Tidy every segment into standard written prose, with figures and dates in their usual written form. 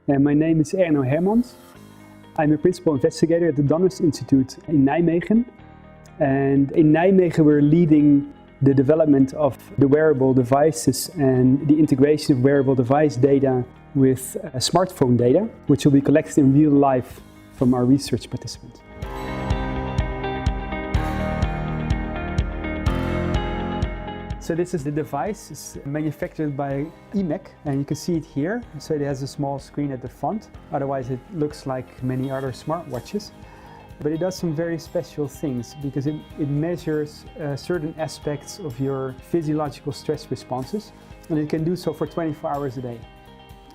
And my name is Erno Hermans. I'm a principal investigator at the Donners Institute in Nijmegen. And in Nijmegen we're leading the development of the wearable devices and the integration of wearable device data with smartphone data, which will be collected in real life from our research participants. So this is the device. It's manufactured by IMEC, and you can see it here. So it has a small screen at the front. Otherwise it looks like many other smartwatches. But it does some very special things because it measures certain aspects of your physiological stress responses, and it can do so for 24 hours a day.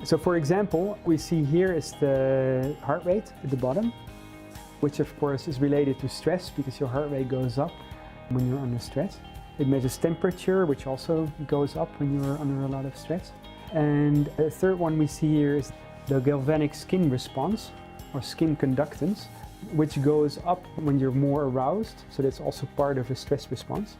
So for example, we see here is the heart rate at the bottom, which of course is related to stress because your heart rate goes up when you're under stress. It measures temperature, which also goes up when you're under a lot of stress. And the third one we see here is the galvanic skin response, or skin conductance, which goes up when you're more aroused. So that's also part of a stress response.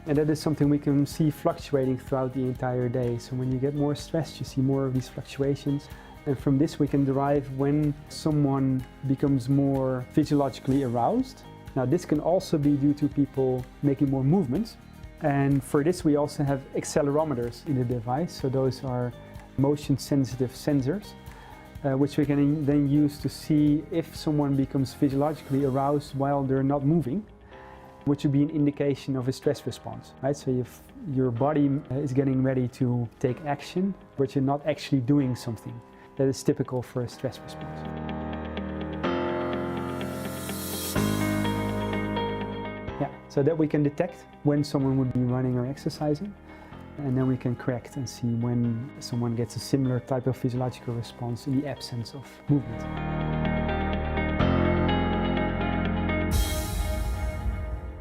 And that is something we can see fluctuating throughout the entire day. So when you get more stressed, you see more of these fluctuations. And from this we can derive when someone becomes more physiologically aroused. Now this can also be due to people making more movements. And for this we also have accelerometers in the device. So those are motion sensitive sensors, which we can then use to see if someone becomes physiologically aroused while they're not moving, which would be an indication of a stress response, right? So if your body is getting ready to take action, but you're not actually doing something, that is typical for a stress response. Yeah, so that we can detect when someone would be running or exercising, and then we can correct and see when someone gets a similar type of physiological response in the absence of movement.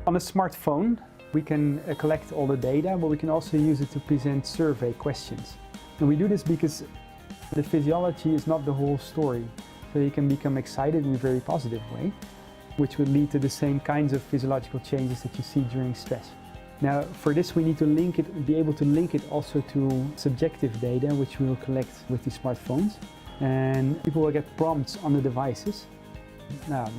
On a smartphone, we can collect all the data, but we can also use it to present survey questions. And we do this because the physiology is not the whole story. So you can become excited in a very positive way, which would lead to the same kinds of physiological changes that you see during stress. Now, for this we need to be able to link it also to subjective data, which we will collect with these smartphones. And people will get prompts on the devices,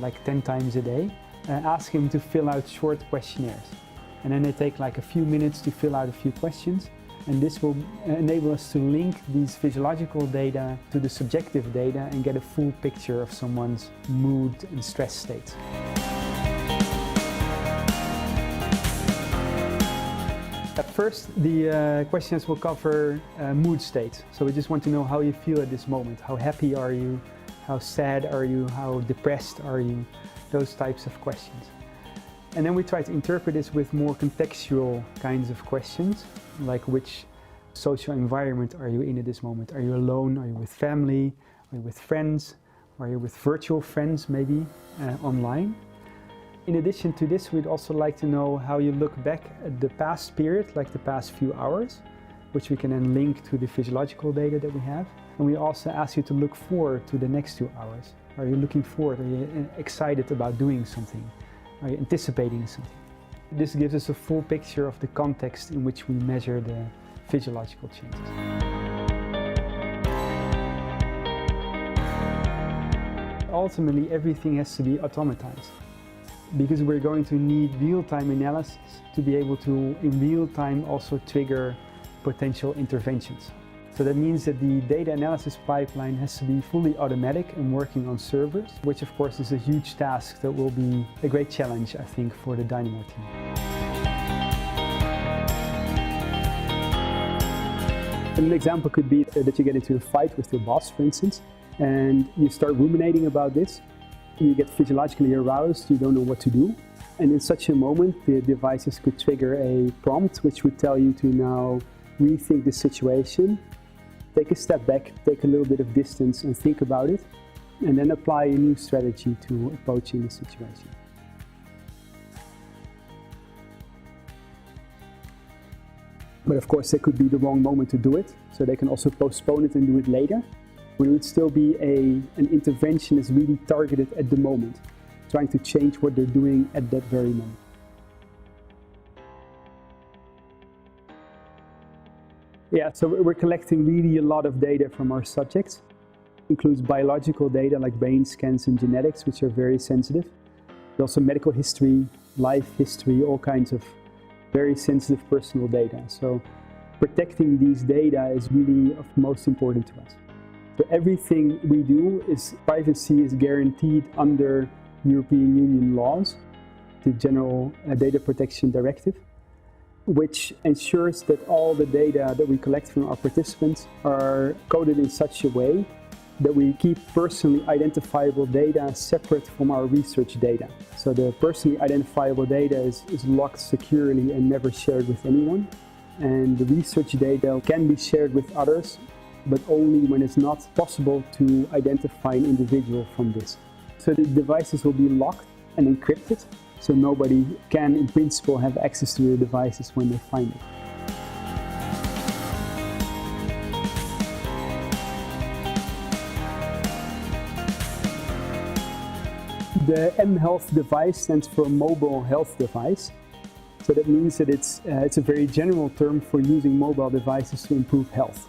like 10 times a day, asking to fill out short questionnaires. And then they take like a few minutes to fill out a few questions. And this will enable us to link these physiological data to the subjective data and get a full picture of someone's mood and stress states. At first, the questions will cover mood states. So we just want to know how you feel at this moment. How happy are you? How sad are you? How depressed are you? Those types of questions. And then we try to interpret this with more contextual kinds of questions, like which social environment are you in at this moment? Are you alone? Are you with family? Are you with friends? Are you with virtual friends, maybe online? In addition to this, we'd also like to know how you look back at the past period, like the past few hours, which we can then link to the physiological data that we have. And we also ask you to look forward to the next 2 hours. Are you looking forward? Are you excited about doing something? Are you anticipating something? This gives us a full picture of the context in which we measure the physiological changes. Ultimately, everything has to be automatized because we're going to need real-time analysis to be able to, in real time, also trigger potential interventions. So that means that the data analysis pipeline has to be fully automatic and working on servers, which of course is a huge task that will be a great challenge, I think, for the Dynamo team. An example could be that you get into a fight with your boss, for instance, and you start ruminating about this. You get physiologically aroused, you don't know what to do. And in such a moment, the devices could trigger a prompt which would tell you to now rethink the situation, take a step back, take a little bit of distance and think about it, and then apply a new strategy to approaching the situation. But of course, it could be the wrong moment to do it, so they can also postpone it and do it later. It would still be an intervention that's really targeted at the moment, trying to change what they're doing at that very moment. Yeah, so we're collecting really a lot of data from our subjects. includes biological data like brain scans and genetics, which are very sensitive. But also medical history, life history, all kinds of very sensitive personal data. So protecting these data is really of most important to us. So everything we do privacy is guaranteed under European Union laws, the General Data Protection Directive, which ensures that all the data that we collect from our participants are coded in such a way that we keep personally identifiable data separate from our research data. So the personally identifiable data is locked securely and never shared with anyone. And the research data can be shared with others, but only when it's not possible to identify an individual from this. So the devices will be locked and encrypted, so nobody can, in principle, have access to the devices when they find it. The mHealth device stands for mobile health device. So that means that it's a very general term for using mobile devices to improve health.